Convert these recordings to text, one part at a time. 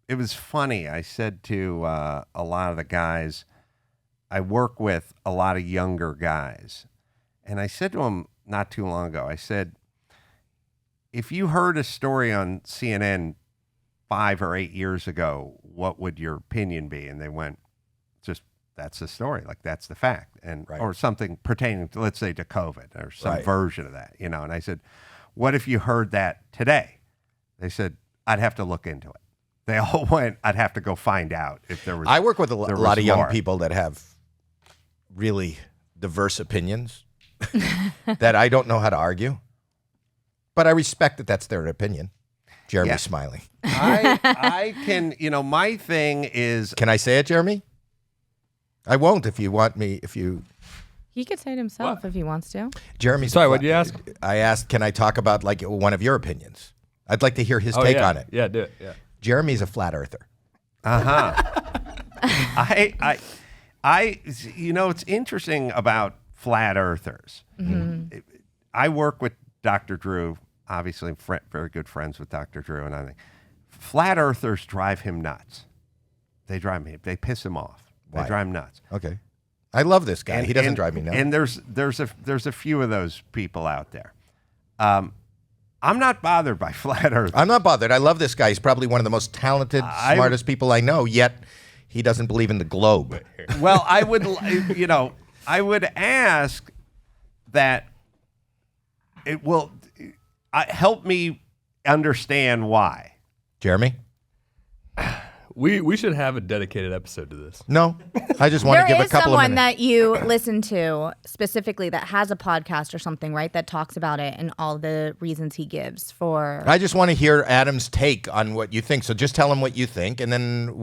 it was funny. I said to a lot of the guys, I work with a lot of younger guys, and I said to them not too long ago, I said, if you heard a story on CNN 5 or 8 years ago, what would your opinion be? And they went, just, that's the story. Like, that's the fact. And, Right. or something pertaining to, let's say, to COVID or some Right. version of that, you know? And I said, what if you heard that today? They said, I'd have to look into it. They all went, I'd have to go find out if there was. I work with a there lot was of young more. people that have really diverse opinions that I don't know how to argue. But I respect that that's their opinion. Jeremy's Yeah. smiling. I can, my thing is, Can I say it, Jeremy? I won't if you want me. He could say it himself if he wants to. Jeremy's. Sorry, what'd you ask? I asked, can I talk about like one of your opinions? I'd like to hear his take yeah. on it. Yeah, do it. Yeah. Jeremy's a flat earther. It's interesting about flat earthers. I work with Dr. Drew, obviously very good friends with Dr. Drew, and I think flat earthers drive him nuts. They piss him off. They Why? drive him nuts. Okay. I love this guy. He doesn't drive me nuts. And there's a few of those people out there. I'm not bothered by flat earth. I'm not bothered. I love this guy. He's probably one of the most talented, smartest people I know, yet he doesn't believe in the globe. Well, I would ask that it will help me understand why. Jeremy? We should have a dedicated episode to this. No. I just want to give a There is couple of someone minutes. that you listen to specifically that has a podcast or something, right? That talks about it and all the reasons he gives for. I just want to hear Adam's take on what you think. So just tell him what you think, and then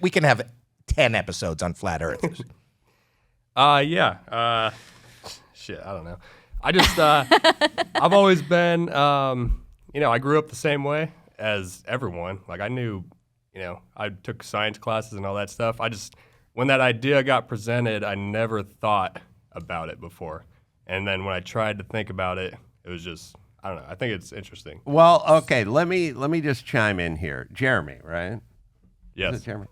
we can have 10 episodes on flat earthers. Yeah. Shit, I don't know. I just, I've always been, I grew up the same way as everyone. Like, I knew, I took science classes and all that stuff. When that idea got presented, I never thought about it before. And then when I tried to think about it, it was just, I don't know. I think it's interesting. Well, okay, let me just chime in here. Jeremy, right? Yes. Is it Jeremy?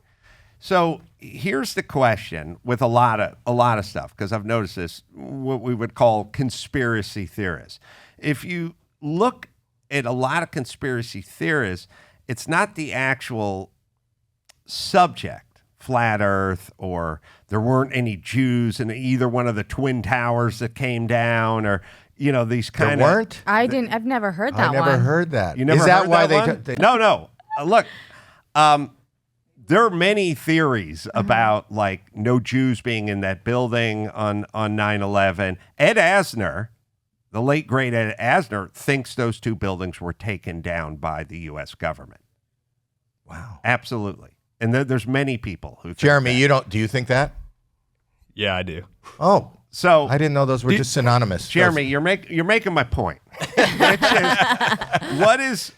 So here's the question with a lot of stuff, because I've noticed this, what we would call conspiracy theorists. If you look at a lot of conspiracy theorists, it's not the actual subject, flat earth, or there weren't any Jews in either one of the Twin Towers that came down, or these kind of. There weren't? I've never heard that I never one. heard that. You never Is that heard why that they? one? No. Look, there are many theories about like no Jews being in that building on 9/11. Ed Asner, the late great Ed Asner, thinks those two buildings were taken down by the U.S. government. Wow. Absolutely. And there's many people who think Jeremy, that. do you think that? Yeah, I do. Oh, So I didn't know those were just synonymous. Jeremy, you're making my point, which is, what is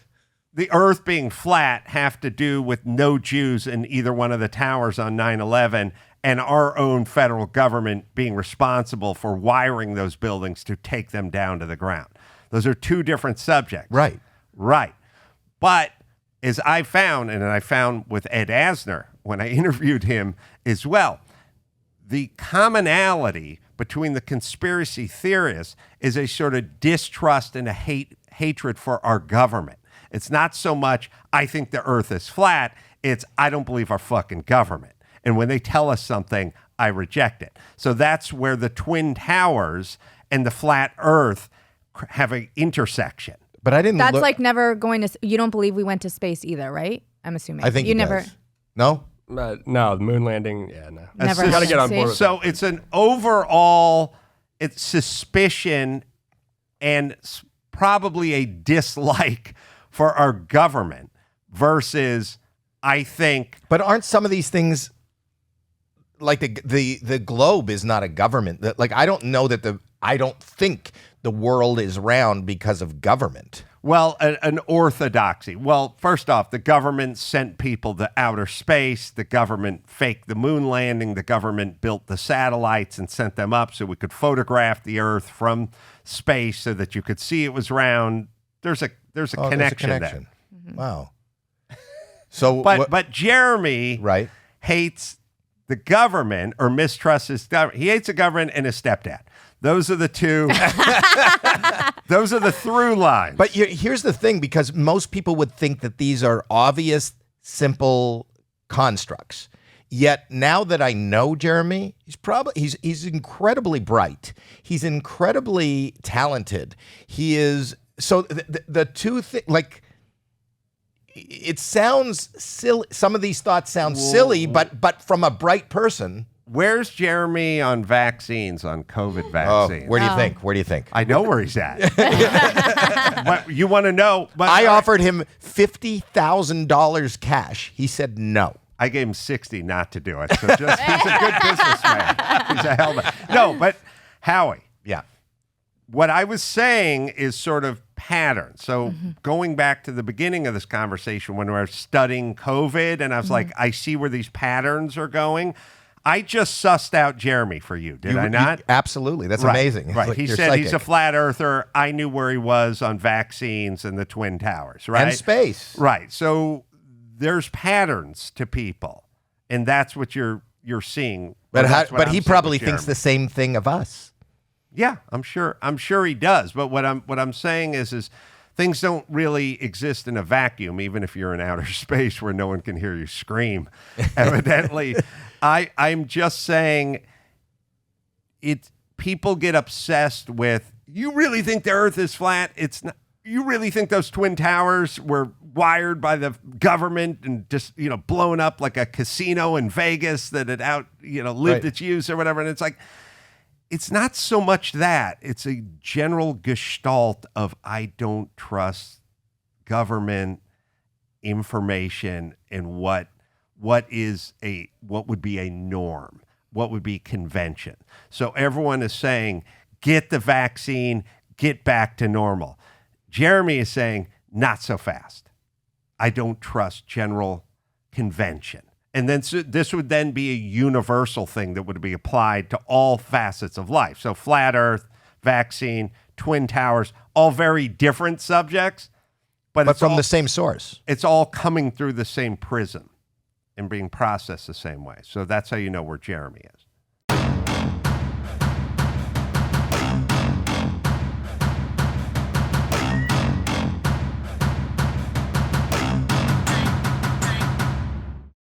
the Earth being flat have to do with no Jews in either one of the towers on 9/11 and our own federal government being responsible for wiring those buildings to take them down to the ground? Those are two different subjects. Right. But as I found, and I found with Ed Asner when I interviewed him as well, the commonality between the conspiracy theorists is a sort of distrust and a hatred for our government. It's not so much, I think the earth is flat. It's, I don't believe our fucking government. And when they tell us something, I reject it. So that's where the Twin Towers and the flat earth have an intersection. But I didn't That's look. like never going to. You don't believe we went to space either, right? I'm assuming. I think you he never. does. No? No, the moon landing, yeah, no. Never. Got to get on See? board with So it's an overall suspicion and probably a dislike for our government versus, I think. But aren't some of these things like the globe is not a government? Like I don't think the world is round because of government. Well, an orthodoxy. Well, first off, the government sent people to outer space. The government faked the moon landing. The government built the satellites and sent them up so we could photograph the Earth from space so that you could see it was round. There's a connection there. Wow. So, but Jeremy right? hates the government or mistrusts his government. He hates the government and his stepdad. Those are the two. Those are the through lines. But here's the thing, because most people would think that these are obvious, simple constructs. Yet now that I know Jeremy, he's incredibly bright. He's incredibly talented. He is so the two things, like, it sounds silly. Some of these thoughts sound silly, but from a bright person. Where's Jeremy on vaccines, on COVID vaccines? Where do you think? Where do you think? I know where he's at. But you want to know? But I offered him $50,000 cash. He said no. I gave him 60 not to do it. So just he's a good businessman. He's a hell of a... No, but Howie. Yeah. What I was saying is sort of patterns. So going back to the beginning of this conversation when we were studying COVID, and I was like, I see where these patterns are going. I just sussed out Jeremy for you, did I not? Absolutely. That's Right, amazing. Right. Like He you're said he's a psychic. flat earther. I knew where he was on vaccines and the Twin Towers, right? And space. Right. So there's patterns to people, and that's what you're seeing. But That's what I'm he seeing probably with thinks Jeremy. the same thing of us. Yeah, I'm sure he does. But what I'm saying is things don't really exist in a vacuum, even if you're in outer space where no one can hear you scream. Evidently, I'm just saying people get obsessed with, you really think the earth is flat? It's not. You really think those Twin Towers were wired by the government and just, blown up like a casino in Vegas that had lived its use or whatever? And it's like, it's not so much that. It's a general gestalt of, I don't trust government information and what would be a norm, what would be convention. So everyone is saying, get the vaccine, get back to normal. Jeremy is saying, not so fast. I don't trust general convention. And then this would then be a universal thing that would be applied to all facets of life. So flat earth, vaccine, Twin Towers, all very different subjects. But it's from all, the same source. It's all coming through the same prism and being processed the same way. So that's how you know where Jeremy is.